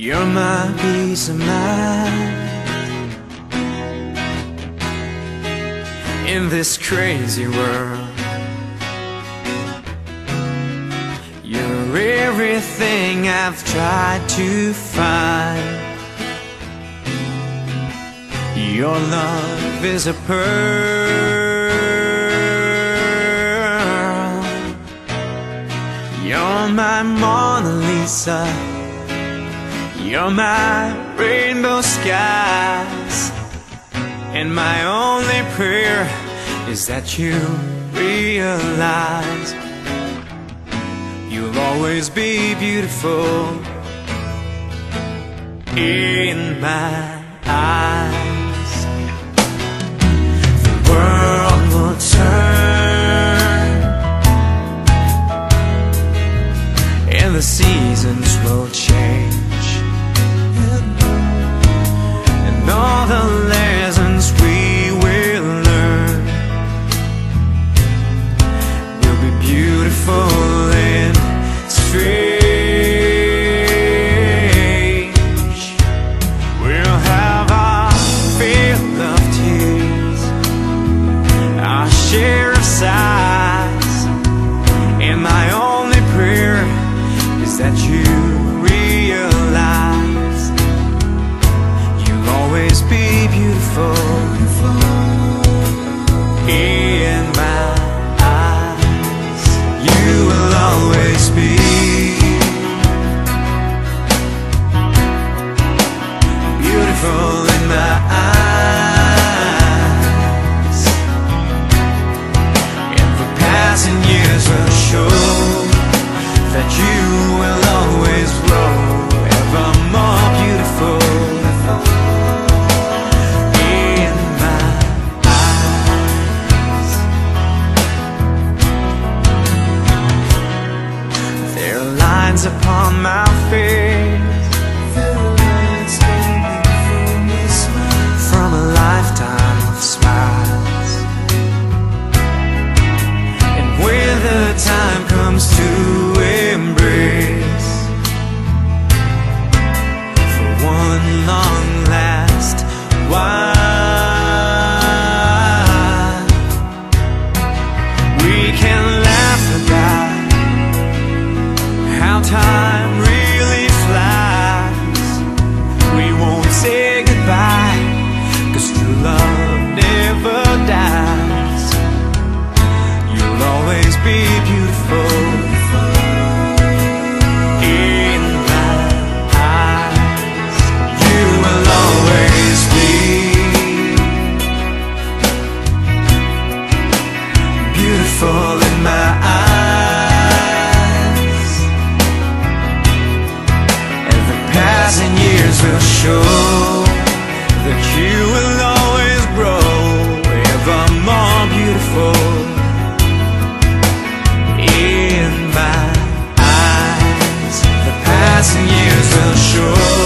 You're my peace of mind in this crazy world. You're everything I've tried to find. Your love is a pearl. You're my Mona Lisa. You're my rainbow skies. And my only prayer is that you realize you'll always be beautiful in my eyes. The world will turn and the seasons will change, and all the lessons we will learn will be beautiful and strange. We'll have our fill of tears, our share of sighs, and my only prayer is that you realize you'll always be beautiful in my eyes. You will always be beautiful in my eyes, and the passing years will show that you will always grow ever more beautiful in my eyes. There are lines upon my face from a lifetime of smiles, and when the time comes to embrace for one long last while, we can laugh about how time really flies. We won't say goodbye, 'cause true love never dies. You'll always be beautiful in my eyes. You will always be beautiful in my eyes, and the passing years will show that you will always grow ever more beautiful in my eyes. The passing years will show